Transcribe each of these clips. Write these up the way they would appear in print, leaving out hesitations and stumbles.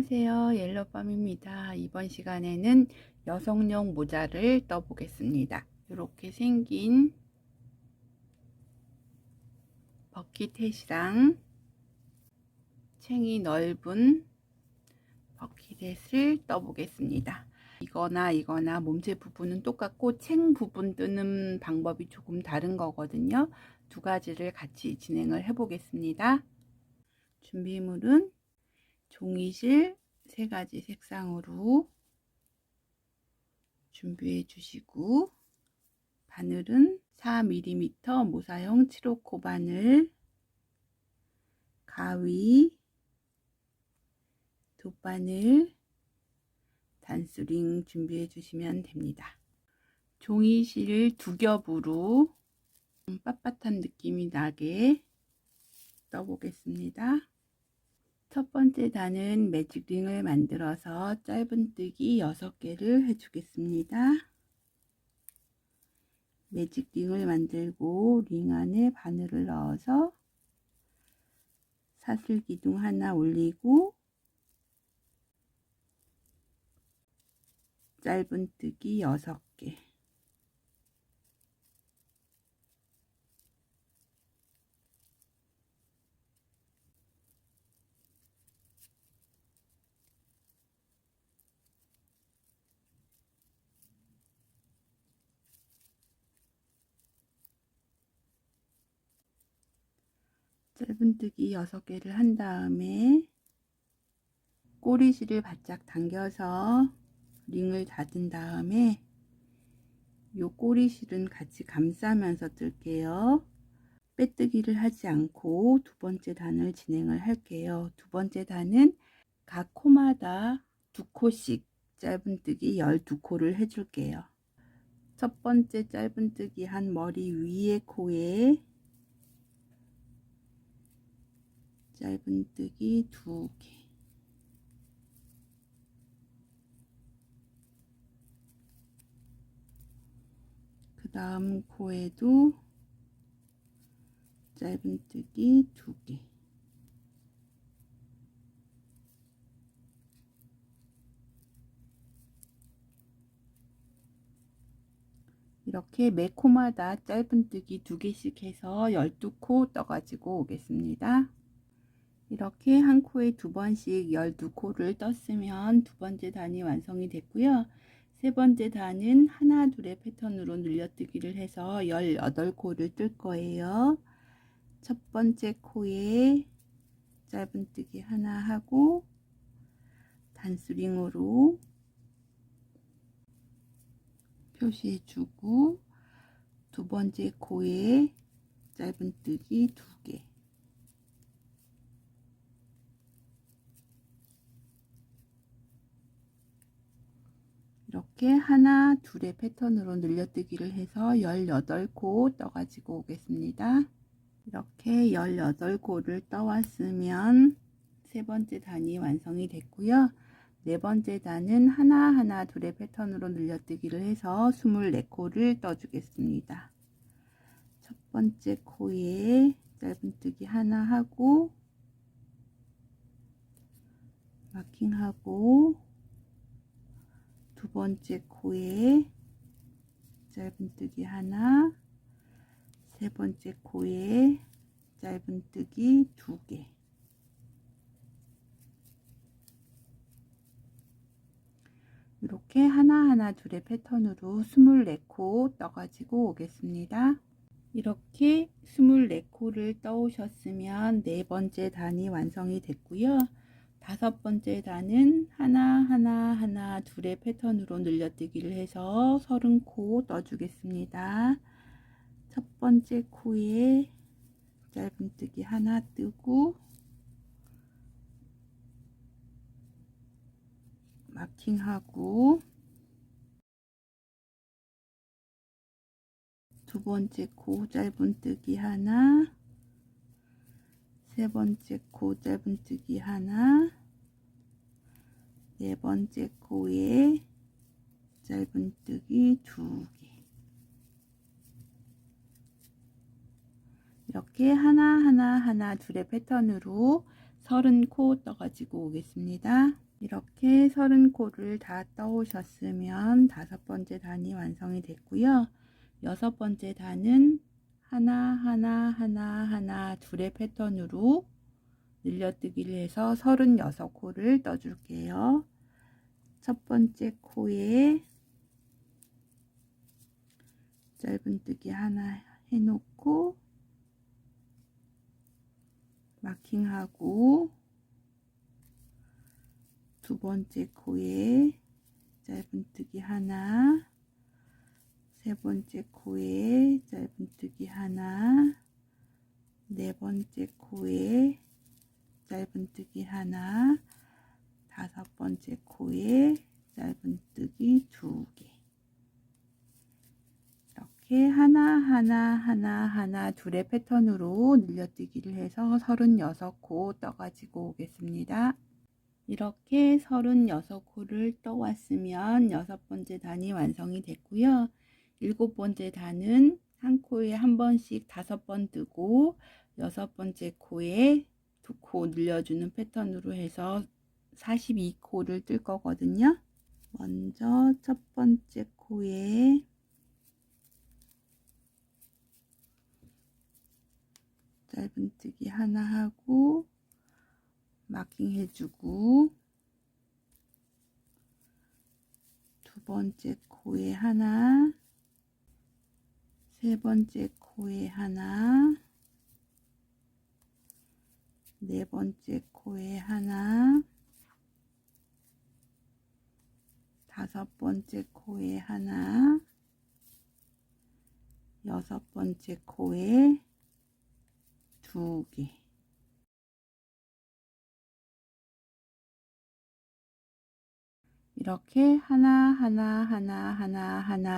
안녕하세요. 옐로밤입니다. 이번 시간에는 여성용 모자를 떠보겠습니다. 이렇게 생긴 버킷햇이랑 챙이 넓은 버킷햇을 떠보겠습니다. 이거나 몸체 부분은 똑같고 챙 부분 뜨는 방법이 조금 다른 거거든요. 두 가지를 같이 진행을 해 보겠습니다. 준비물은 종이실 3가지 색상으로 준비해 주시고, 바늘은 4mm 모사형 7호코 바늘, 가위, 돗바늘, 단수링 준비해 주시면 됩니다. 종이실 2겹으로 빳빳한 느낌이 나게 떠보겠습니다. 첫 번째 단은 매직링을 만들어서 짧은뜨기 6개를 해주겠습니다. 매직링을 만들고 링 안에 바늘을 넣어서 사슬기둥 하나 올리고 짧은뜨기 6개, 짧은뜨기 6개를 한 다음에 꼬리실을 바짝 당겨서 링을 닫은 다음에 요 꼬리실은 같이 감싸면서 뜰게요. 빼뜨기를 하지 않고 두 번째 단을 진행을 할게요. 두 번째 단은 각 코마다 2코씩 짧은뜨기 12코를 해줄게요. 첫 번째 짧은뜨기 한 머리 위에 코에 짧은뜨기 2개, 그 다음 코에도 짧은뜨기 2개, 이렇게 매 코마다 짧은뜨기 2개씩 해서 12코 떠가지고 오겠습니다. 이렇게 한 코에 2번씩 12코를 떴으면 두 번째 단이 완성이 됐고요. 세 번째 단은 하나 둘의 패턴으로 늘려뜨기를 해서 18코를 뜰 거예요. 첫 번째 코에 짧은뜨기 하나 하고 단수링으로 표시해 주고, 두 번째 코에 짧은뜨기 2개, 이렇게 하나 둘의 패턴으로 늘려뜨기를 해서 18코 떠가지고 오겠습니다. 이렇게 18코를 떠왔으면 세 번째 단이 완성이 됐고요. 네 번째 단은 하나 둘의 패턴으로 늘려뜨기를 해서 24코를 떠주겠습니다. 첫 번째 코에 짧은뜨기 하나 하고 마킹하고, 두 번째 코에 짧은뜨기 하나, 세 번째 코에 짧은뜨기 2개, 이렇게 하나 둘의 패턴으로 24코 떠가지고 오겠습니다. 이렇게 24코를 떠오셨으면 네 번째 단이 완성이 됐고요. 다섯 번째 단은 하나 둘의 패턴으로 늘려뜨기를 해서 30코 떠주겠습니다. 첫 번째 코에 짧은뜨기 하나 뜨고 마킹하고, 두 번째 코 짧은뜨기 하나, 세 번째 코 짧은뜨기 하나, 네 번째 코에 짧은뜨기 2개, 이렇게 하나 둘의 패턴으로 30코 떠가지고 오겠습니다. 이렇게 30코를 다 떠오셨으면 5번째 단이 완성이 됐고요. 6번째 단은 하나 하나 하나 하나 둘의 패턴으로 늘려뜨기를 해서 36코를 떠줄게요. 첫 번째 코에 짧은뜨기 하나 해놓고 마킹하고, 두 번째 코에 짧은뜨기 하나, 세 번째 코에 짧은뜨기 하나, 네 번째 코에 짧은뜨기 하나, 다섯 번째 코에 짧은뜨기 2개. 이렇게 하나 둘의 패턴으로 늘려뜨기를 해서 36코 떠가지고 오겠습니다. 이렇게 36코를 떠왔으면 6번째 단이 완성이 됐고요. 7번째 단은 한 코에 한 번씩 5번 뜨고 6번째 코에 2코 늘려주는 패턴으로 해서 42코를 뜰 거거든요. 먼저 첫 번째 코에 짧은뜨기 하나 하고 마킹 해주고, 두 번째 코에 하나, 세 번째 코에 하나, 네 번째 코에 하나, 다섯 번째 코에 하나, 여섯 번째 코에 2개. 이렇게 하나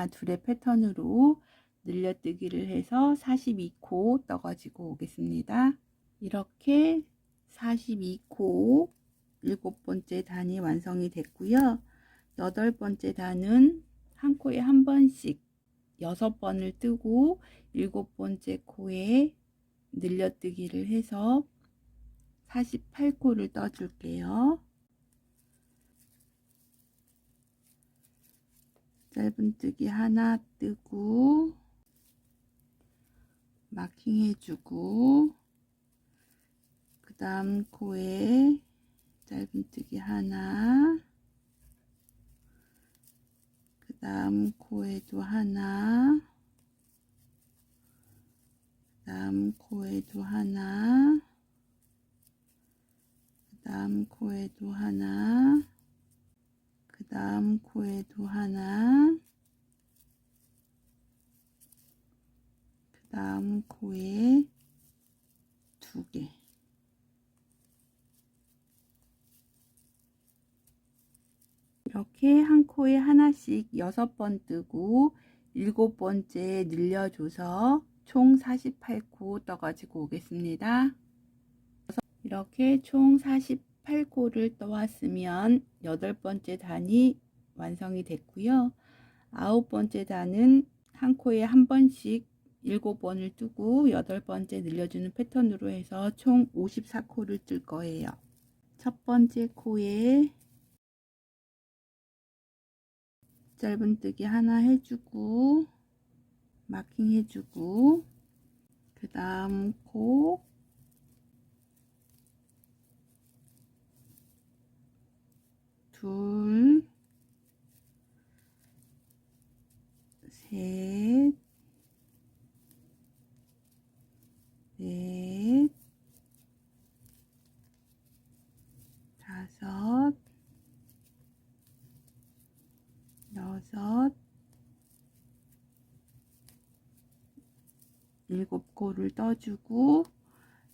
둘의 패턴으로 늘려뜨기를 해서 42코 떠가지고 오겠습니다. 이렇게 42코 7번째 단이 완성이 됐고요. 8번째 단은 한 코에 한 번씩 6번을 뜨고 7번째 코에 늘려뜨기를 해서 48코를 떠줄게요. 짧은뜨기 하나 뜨고 마킹 해주고, 그 다음 코에 짧은뜨기 하나, 그 다음 코에도 하나, 그 다음 코에도 하나, 그 다음 코에도 하나, 그 다음 코에도 하나, 그 다음 코에 2개. 이렇게 한 코에 하나씩 6번 뜨고 7번째 늘려줘서 총 48코 떠가지고 오겠습니다. 이렇게 총 48코를 떠왔으면 8번째 단이 완성이 됐고요. 9번째 단은 한 코에 한 번씩 7번을 뜨고 8번째 늘려주는 패턴으로 해서 총 54코를 뜰 거예요. 첫 번째 코에 짧은뜨기 하나 해주고 마킹 해주고, 그 다음 코 둘, 셋, 넷, 다섯, 여섯, 7코를 떠주고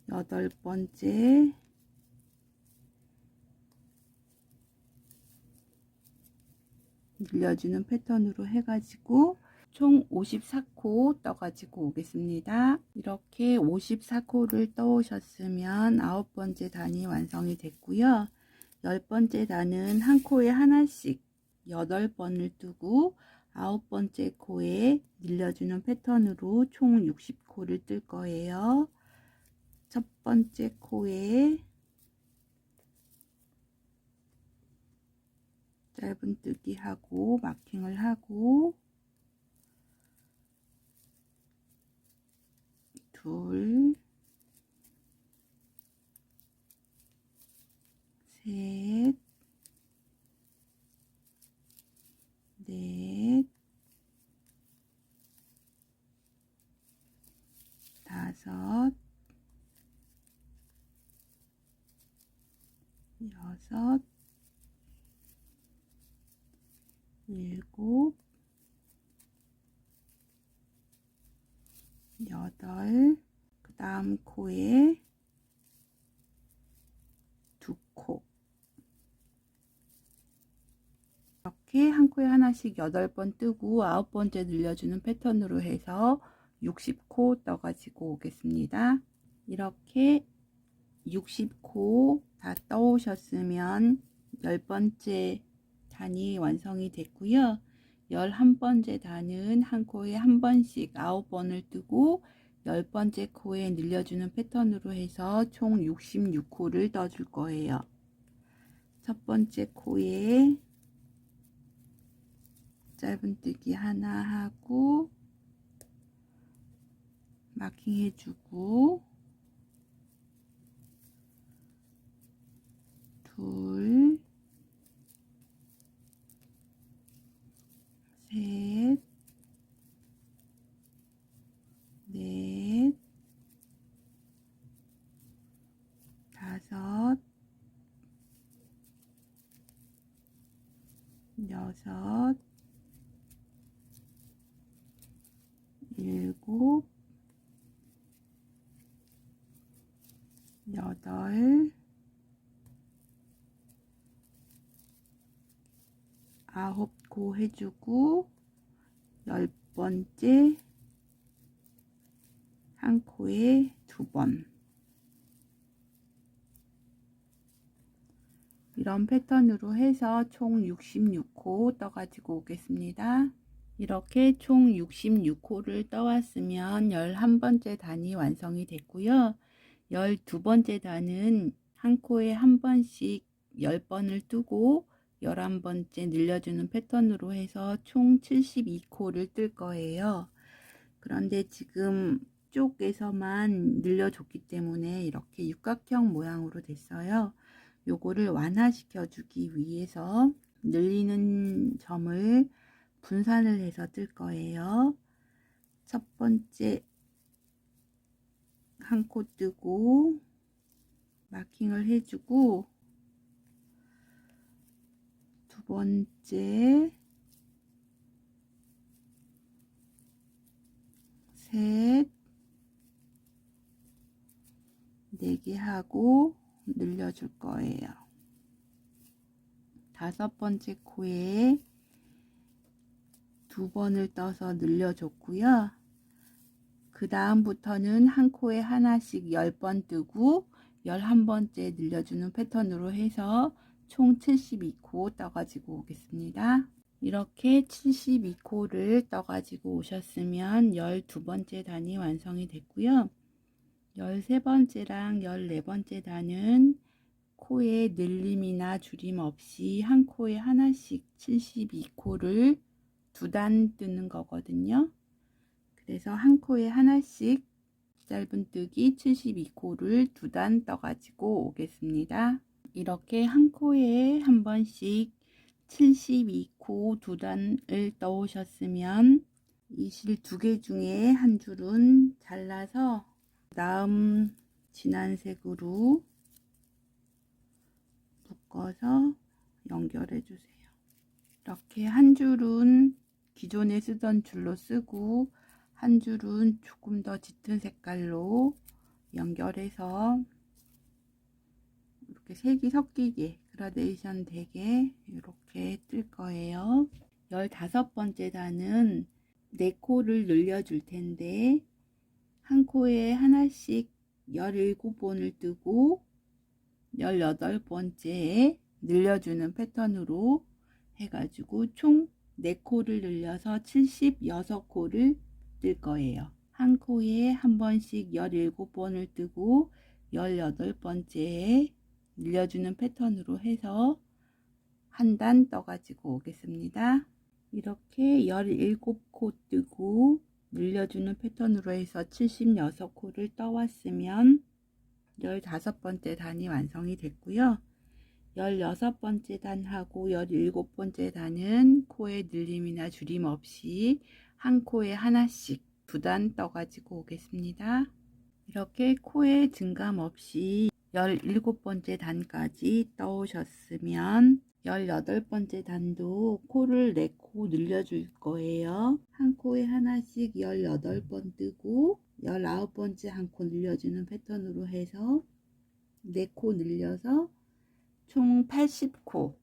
8번째 늘려주는 패턴으로 해가지고 총 54코 떠가지고 오겠습니다. 이렇게 54코를 떠오셨으면 9번째 단이 완성이 됐고요. 10번째 단은 한 코에 하나씩 8번을 뜨고 9번째 코에 늘려주는 패턴으로 총 60코를 뜰 거예요. 첫 번째 코에 짧은뜨기 하고 마킹을 하고 둘, 셋, 넷, 다섯, 여섯, 일곱, 여덟, 그 다음 코에 두 코. 이렇게 한 코에 하나씩 8번 뜨고 9번째 늘려주는 패턴으로 해서 60코 떠가지고 오겠습니다. 이렇게 60코 다 떠오셨으면 10번째 단이 완성이 됐고요. 11번째 단은 한 코에 한 번씩 9번을 뜨고 10번째 코에 늘려주는 패턴으로 해서 총 66코를 떠줄 거예요. 첫 번째 코에 짧은뜨기 하나 하고 마킹 해주고 둘, 셋, 넷, 다섯, 여섯, 일곱, 여덟, 아홉 코 해주고 10번째 한 코에 2번. 이런 패턴으로 해서 총 66코 떠가지고 오겠습니다. 이렇게 총 66코를 떠왔으면 11번째 단이 완성이 됐고요. 12번째 단은 한 코에 한 번씩 10번을 뜨고 11번째 늘려주는 패턴으로 해서 총 72코를 뜰 거예요. 그런데 지금 쪽에서만 늘려줬기 때문에 이렇게 육각형 모양으로 됐어요. 요거를 완화시켜 주기 위해서 늘리는 점을 분산을 해서 뜰 거예요. 첫 번째 한 코 뜨고 마킹을 해주고 두 번째 셋, 4개 하고 늘려줄 거예요. 다섯 번째 코에 2번을 떠서 늘려줬고요. 그 다음부터는 한 코에 하나씩 10번 뜨고 11번째 늘려주는 패턴으로 해서 총 72코 떠가지고 오겠습니다. 이렇게 72코를 떠가지고 오셨으면 12번째 단이 완성이 됐고요. 13번째랑 14번째 단은 코에 늘림이나 줄임 없이 한 코에 하나씩 72코를 2단 뜨는 거거든요. 그래서 한 코에 하나씩 짧은뜨기 72코를 2단 떠가지고 오겠습니다. 이렇게 한 코에 한 번씩 72코 2단을 떠오셨으면 이 실 2개 중에 한 줄은 잘라서 다음 진한 색으로 묶어서 연결해 주세요. 이렇게 한 줄은 기존에 쓰던 줄로 쓰고 한 줄은 조금 더 짙은 색깔로 연결해서 이렇게 색이 섞이게 그라데이션 되게 이렇게 뜰 거예요. 15번째 단은 4코를 늘려 줄 텐데 한 코에 하나씩 17번을 뜨고 18번째에 늘려주는 패턴으로 해가지고 총 4코를 늘려서 76코를 뜰 거예요. 한 코에 한 번씩 17번을 뜨고 18번째에 늘려주는 패턴으로 해서 한 단 떠가지고 오겠습니다. 이렇게 17코 뜨고 늘려주는 패턴으로 해서 76코를 떠왔으면 15번째 단이 완성이 됐고요. 16번째 단하고 17번째 단은 코에 늘림이나 줄임 없이 한 코에 하나씩 2단 떠가지고 오겠습니다. 이렇게 코에 증감 없이 17번째 단까지 떠오셨으면 18번째 단도 코를 4코 늘려줄 거예요. 한 코에 하나씩 18번 뜨고 19번째 한 코 늘려주는 패턴으로 해서 4코 늘려서 총 80코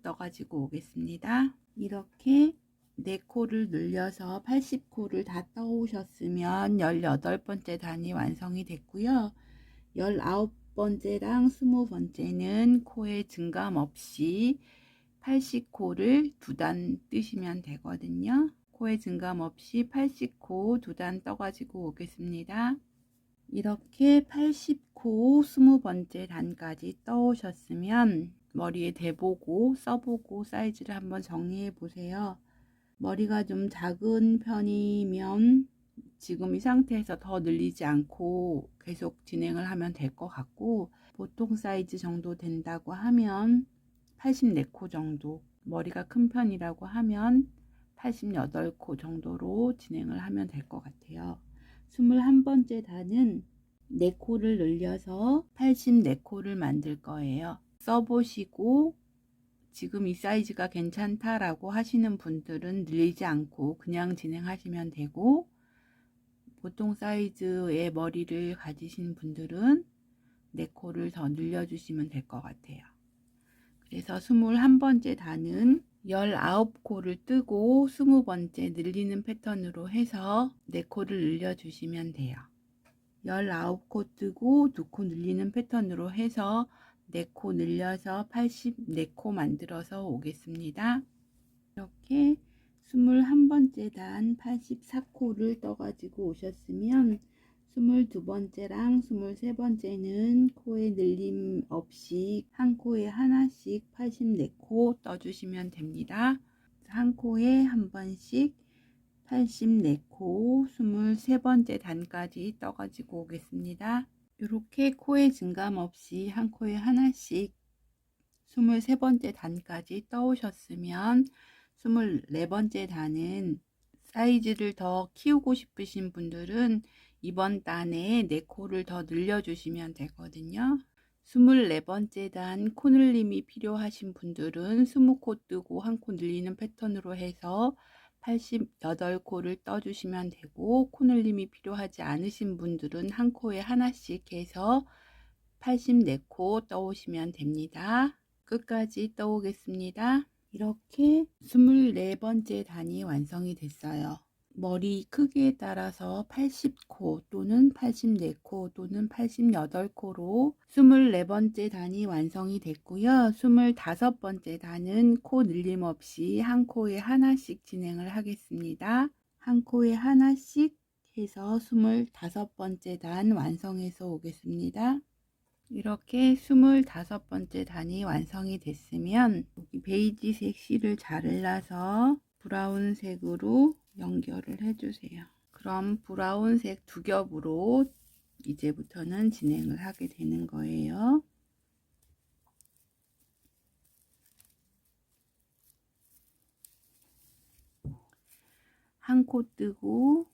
떠가지고 오겠습니다. 이렇게 4코를 늘려서 80코를 다 떠오셨으면 18번째 단이 완성이 됐고요. 19번째랑 20번째는 코에 증감 없이 80코를 2단 뜨시면 되거든요. 코에 증감 없이 80코 2단 떠가지고 오겠습니다. 이렇게 80코 20번째 단까지 떠오셨으면 머리에 대보고 써보고 사이즈를 한번 정리해 보세요. 머리가 좀 작은 편이면 지금 이 상태에서 더 늘리지 않고 계속 진행을 하면 될 것 같고, 보통 사이즈 정도 된다고 하면 84코 정도, 머리가 큰 편이라고 하면 88코 정도로 진행을 하면 될 것 같아요. 21번째 단은 4코를 늘려서 84코를 만들 거예요. 써보시고 지금 이 사이즈가 괜찮다라고 하시는 분들은 늘리지 않고 그냥 진행하시면 되고, 보통 사이즈의 머리를 가지신 분들은 4코를 더 늘려주시면 될 것 같아요. 그래서 21번째 단은 19코를 뜨고 20번째 늘리는 패턴으로 해서 4코를 늘려주시면 돼요. 19코 뜨고 2코 늘리는 패턴으로 해서 4코 늘려서 84코 만들어서 오겠습니다. 이렇게 21번째 단 84코를 떠가지고 오셨으면 22번째랑 23번째는 코에 늘림 없이 한 코에 하나씩 84코 떠주시면 됩니다. 한 코에 한 번씩 84코 23번째 단까지 떠가지고 오겠습니다. 이렇게 코에 증감 없이 한 코에 하나씩 23번째 단까지 떠오셨으면 24번째 단은 사이즈를 더 키우고 싶으신 분들은 이번 단에 4코를 더 늘려주시면 되거든요. 24번째 단 코늘림이 필요하신 분들은 20코 뜨고 한 코 늘리는 패턴으로 해서 88코를 떠주시면 되고, 코늘림이 필요하지 않으신 분들은 한 코에 하나씩 해서 84코 떠오시면 됩니다. 끝까지 떠오겠습니다. 이렇게 24번째 단이 완성이 됐어요. 머리 크기에 따라서 80코 또는 84코 또는 88코로 24번째 단이 완성이 됐고요. 25번째 단은 코 늘림 없이 한 코에 하나씩 진행을 하겠습니다. 한 코에 하나씩 해서 25번째 단 완성해서 오겠습니다. 이렇게 25번째 단이 완성이 됐으면 여기 베이지색 실을 잘라서 브라운색으로 연결을 해주세요. 그럼 브라운색 2겹으로 이제부터는 진행을 하게 되는 거예요. 한 코 뜨고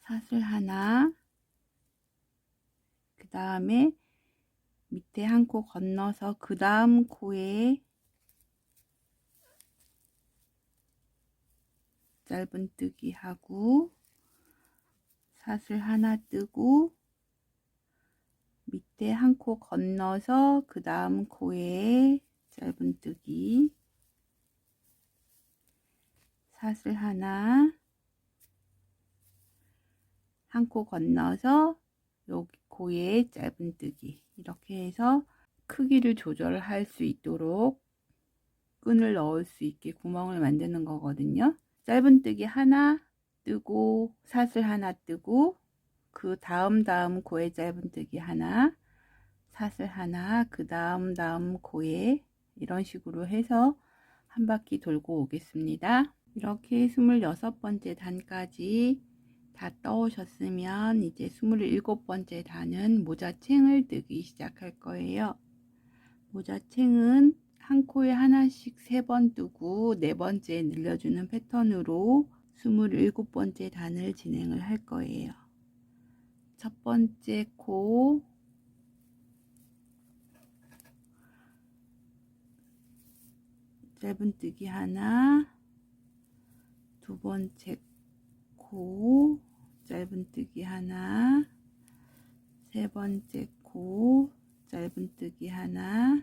사슬 하나, 그 다음에 밑에 한 코 건너서 그 다음 코에 짧은뜨기 하고 사슬 하나 뜨고 밑에 한 코 건너서 그 다음 코에 짧은뜨기, 사슬 하나, 한 코 건너서 여기 코에 짧은뜨기, 이렇게 해서 크기를 조절할 수 있도록 끈을 넣을 수 있게 구멍을 만드는 거거든요. 짧은뜨기 하나 뜨고 사슬 하나 뜨고 그 다음 코에 짧은뜨기 하나, 사슬 하나, 그 다음 코에 이런 식으로 해서 한 바퀴 돌고 오겠습니다. 이렇게 26번째 단까지 다 떠오셨으면 이제 27번째 단은 모자챙을 뜨기 시작할 거예요. 모자챙은 한 코에 하나씩 3번 뜨고 4번째 늘려주는 패턴으로 27번째 단을 진행을 할 거예요. 첫 번째 코, 짧은뜨기 하나, 두 번째 코, 짧은뜨기 하나, 세 번째 코, 짧은뜨기 하나,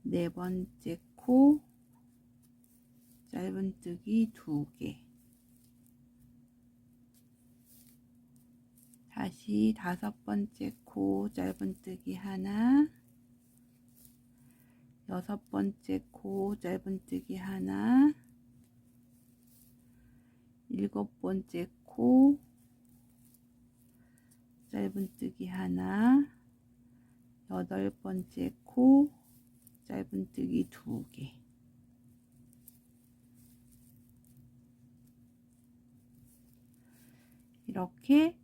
네 번째 코, 짧은뜨기 2개, 다시 다섯 번째 코, 짧은뜨기 하나, 여섯 번째 코, 짧은뜨기 하나, 일곱 번째 코, 짧은뜨기 하나, 여덟 번째 코, 짧은뜨기 2개, 이렇게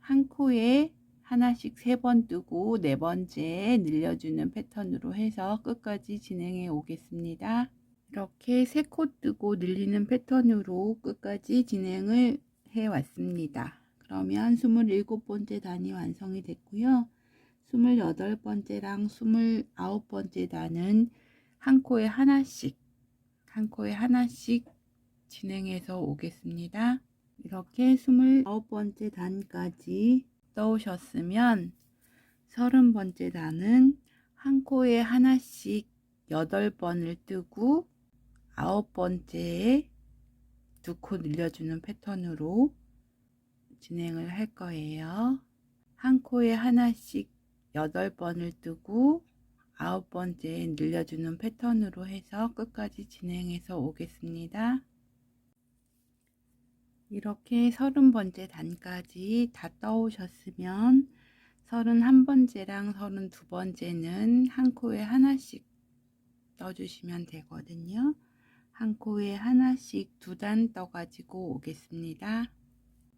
한 코에 하나씩 3번 뜨고 4번째 늘려주는 패턴으로 해서 끝까지 진행해 오겠습니다. 이렇게 3코 뜨고 늘리는 패턴으로 끝까지 진행을 해 왔습니다. 그러면 27번째 단이 완성이 됐고요. 28번째랑 29번째 단은 한 코에 하나씩 진행해서 오겠습니다. 이렇게 29번째 단까지 떠오셨으면 30번째 단은 한 코에 하나씩 8번을 뜨고 9번째에 2코 늘려주는 패턴으로 진행을 할 거예요. 한 코에 하나씩 8번을 뜨고 9번째에 늘려주는 패턴으로 해서 끝까지 진행해서 오겠습니다. 이렇게 30번째 단까지 다 떠오셨으면 31번째랑 32번째는 한 코에 하나씩 떠주시면 되거든요. 한 코에 하나씩 2단 떠가지고 오겠습니다.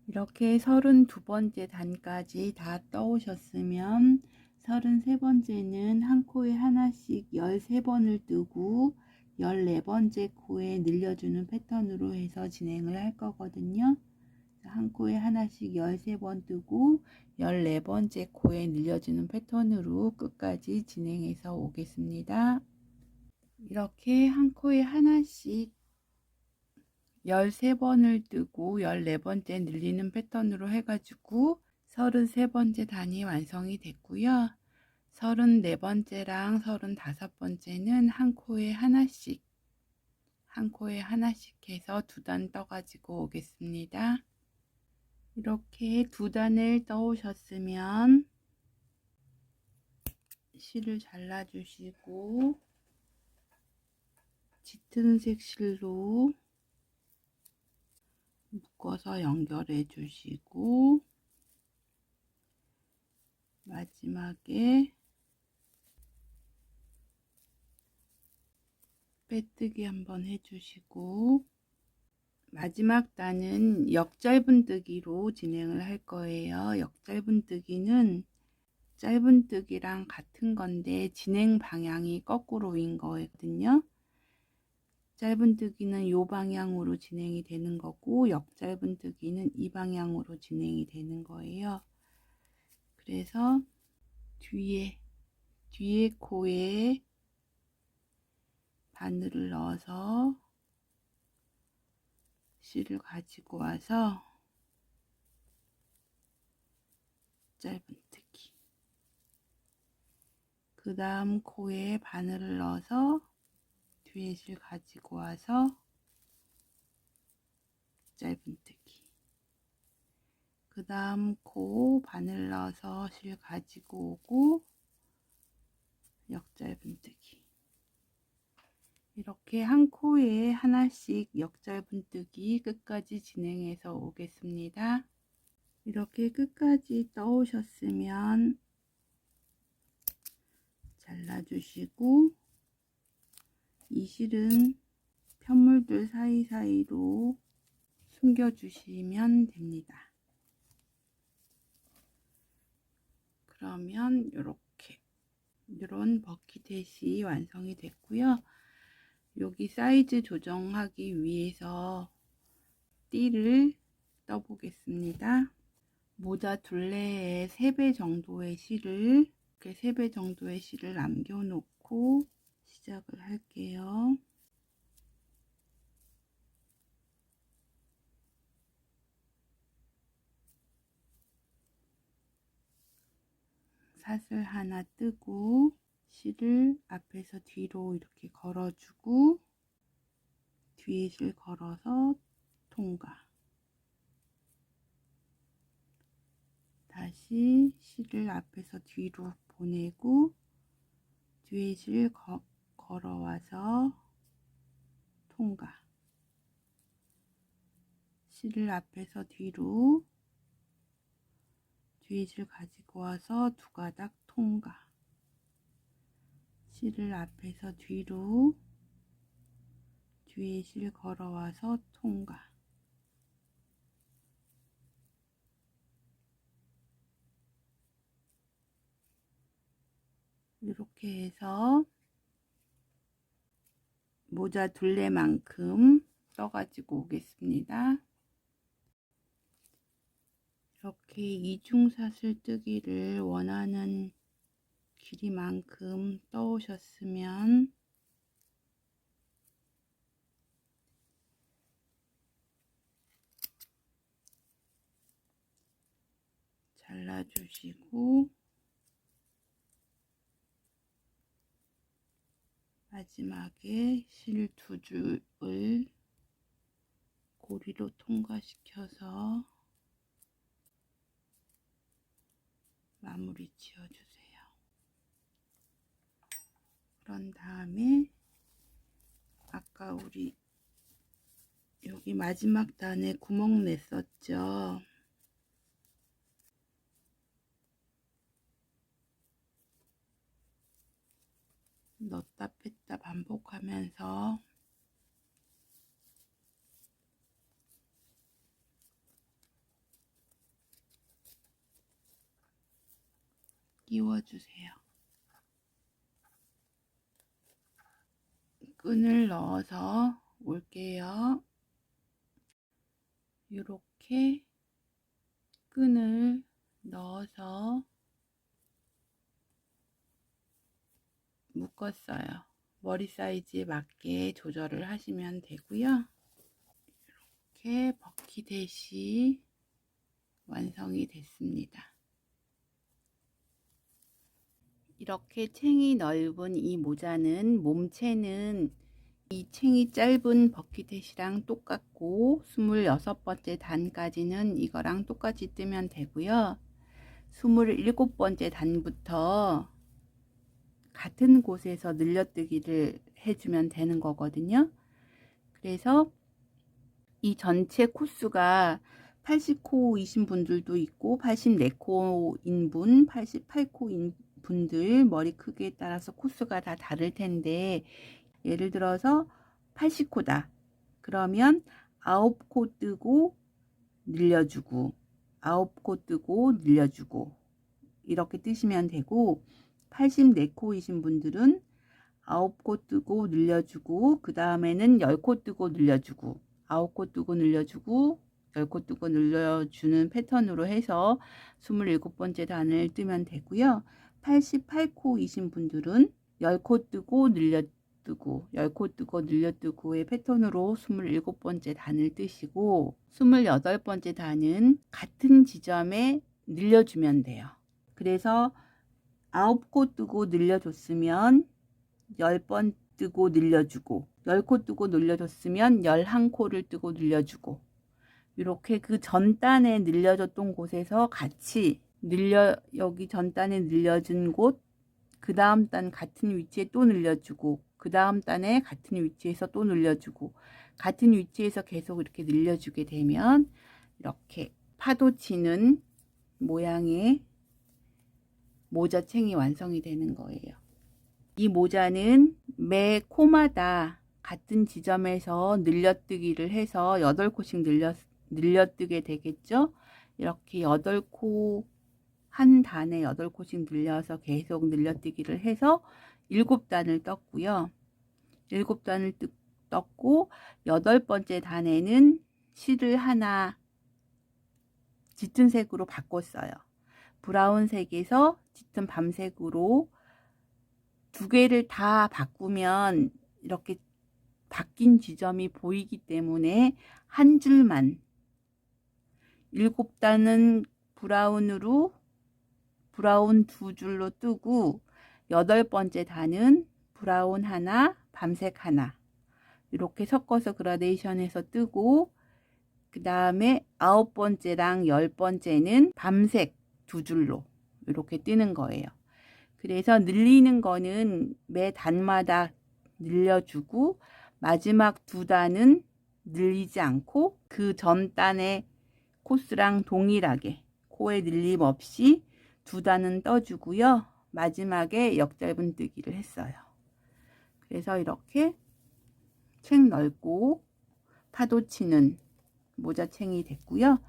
이렇게 32번째 단까지 다 떠오셨으면 33번째는 한 코에 하나씩 13번을 뜨고 14번째 코에 늘려주는 패턴으로 해서 진행을 할 거거든요. 한 코에 하나씩 13번 뜨고 14번째 코에 늘려주는 패턴으로 끝까지 진행해서 오겠습니다. 이렇게 한 코에 하나씩 13번을 뜨고 14번째 늘리는 패턴으로 해가지고 33번째 단이 완성이 됐고요. 34번째랑 35번째는 한 코에 하나씩 해서 2단 떠가지고 오겠습니다. 이렇게 2단을 떠오셨으면 실을 잘라주시고 짙은 색 실로 묶어서 연결해 주시고 마지막에 빼뜨기 한번 해주시고 마지막 단은 역짧은뜨기로 진행을 할 거예요. 역짧은뜨기는 짧은뜨기랑 같은 건데 진행 방향이 거꾸로인 거거든요. 짧은뜨기는 이 방향으로 진행이 되는 거고 역짧은뜨기는 이 방향으로 진행이 되는 거예요. 그래서 뒤에 코에 바늘을 넣어서 실을 가지고 와서 짧은뜨기, 그 다음 코에 바늘을 넣어서 뒤에 실 가지고 와서 짧은뜨기, 그 다음 코 바늘 넣어서 실 가지고 오고 역짧은뜨기, 이렇게 한 코에 하나씩 역짧은뜨기 끝까지 진행해서 오겠습니다. 이렇게 끝까지 떠오셨으면 잘라주시고 이 실은 편물들 사이사이로 숨겨주시면 됩니다. 그러면 이런 버킷햇이 완성이 됐고요. 여기 사이즈 조정하기 위해서 띠를 떠보겠습니다. 모자 둘레에 3배 정도의 실을 이렇게 3배 정도의 실을 남겨놓고 시작을 할게요. 사슬 하나 뜨고 실을 앞에서 뒤로 이렇게 걸어주고 뒤에 실 걸어서 통과. 다시 실을 앞에서 뒤로 보내고 뒤에 실 걸어와서 통과. 실을 앞에서 뒤로 뒤에 실 가지고 와서 2가닥 통과. 실을 앞에서 뒤로 뒤에 실 걸어와서 통과. 이렇게 해서 모자 둘레만큼 떠가지고 오겠습니다. 이렇게 이중사슬 뜨기를 원하는 길이만큼 떠오셨으면 잘라주시고 마지막에 실 2줄을 고리로 통과시켜서 마무리 지어주세요. 그런 다음에 아까 우리 여기 마지막 단에 구멍 냈었죠. 넣었다 뺐다 반복하면서 끼워주세요. 끈을 넣어서 올게요. 이렇게 끈을 넣어서 묶었어요. 머리 사이즈에 맞게 조절을 하시면 되고요. 이렇게 버킷햇이 완성이 됐습니다. 이렇게 챙이 넓은 이 모자는 몸체는 이 챙이 짧은 버킷햇이랑 똑같고 26번째 단까지는 이거랑 똑같이 뜨면 되고요. 27번째 단부터 같은 곳에서 늘려뜨기를 해주면 되는 거거든요. 그래서 이 전체 코수가 80코이신 분들도 있고 84코인 분, 88코인 분들 머리 크기에 따라서 코수가 다 다를 텐데 예를 들어서 80코다. 그러면 9코 뜨고 늘려주고 9코 뜨고 늘려주고 이렇게 뜨시면 되고 84코이신 분들은 9코 뜨고 늘려주고 그 다음에는 10코 뜨고 늘려주고 9코 뜨고 늘려주고 10코 뜨고 늘려주는 패턴으로 해서 27번째 단을 뜨면 되고요. 88코이신 분들은 10코 뜨고 늘려뜨고 10코 뜨고 늘려뜨고의 패턴으로 27번째 단을 뜨시고 28번째 단은 같은 지점에 늘려주면 돼요. 그래서 9코 뜨고 늘려줬으면 10번 뜨고 늘려주고 10코 뜨고 늘려줬으면 11코를 뜨고 늘려주고 이렇게 그 전단에 늘려줬던 곳에서 같이 여기 전단에 늘려준 곳 그 다음 단 같은 위치에 또 늘려주고 그 다음 단에 같은 위치에서 또 늘려주고 같은 위치에서 계속 이렇게 늘려주게 되면 이렇게 파도 치는 모양의 모자챙이 완성이 되는 거예요. 이 모자는 매 코마다 같은 지점에서 늘려뜨기를 해서 8코씩 늘려뜨게 되겠죠. 이렇게 8코 한 단에 8코씩 늘려서 계속 늘려뜨기를 해서 7단을 떴고요. 7단을 떴고 8번째 단에는 실을 하나 짙은 색으로 바꿨어요. 브라운색에서 짙은 밤색으로 2개를 다 바꾸면 이렇게 바뀐 지점이 보이기 때문에 한 줄만 7단은 브라운으로 브라운 2줄로 뜨고 8번째 단은 브라운 하나, 밤색 하나 이렇게 섞어서 그라데이션해서 뜨고 그 다음에 9번째랑 10번째는 밤색 2줄로 이렇게 뜨는 거예요. 그래서 늘리는 거는 매 단마다 늘려주고 마지막 2단은 늘리지 않고 그 전 단의 코스랑 동일하게 코에 늘림 없이 2단은 떠주고요. 마지막에 역짧은 뜨기를 했어요. 그래서 이렇게 챙 넓고 파도 치는 모자챙이 됐고요.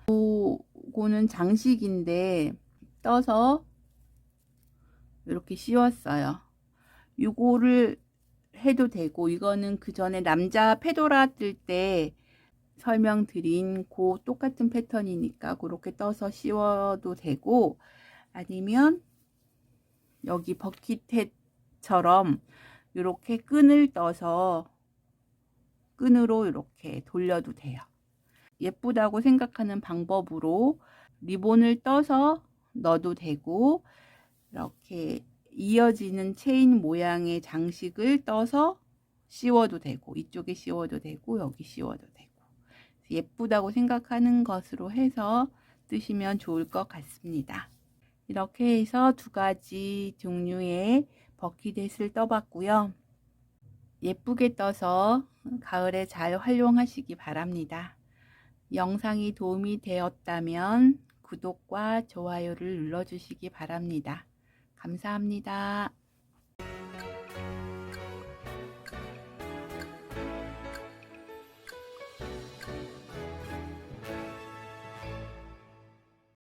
이거는 장식인데 떠서 이렇게 씌웠어요. 이거를 해도 되고 이거는 그 전에 남자 페도라 뜰 때 설명드린 그 똑같은 패턴이니까 그렇게 떠서 씌워도 되고 아니면 여기 버킷햇처럼 이렇게 끈을 떠서 끈으로 이렇게 돌려도 돼요. 예쁘다고 생각하는 방법으로 리본을 떠서 넣어도 되고 이렇게 이어지는 체인 모양의 장식을 떠서 씌워도 되고 이쪽에 씌워도 되고 여기 씌워도 되고 예쁘다고 생각하는 것으로 해서 뜨시면 좋을 것 같습니다. 이렇게 해서 2가지 종류의 버킷햇을 떠봤고요. 예쁘게 떠서 가을에 잘 활용하시기 바랍니다. 영상이 도움이 되었다면 구독과 좋아요를 눌러주시기 바랍니다. 감사합니다.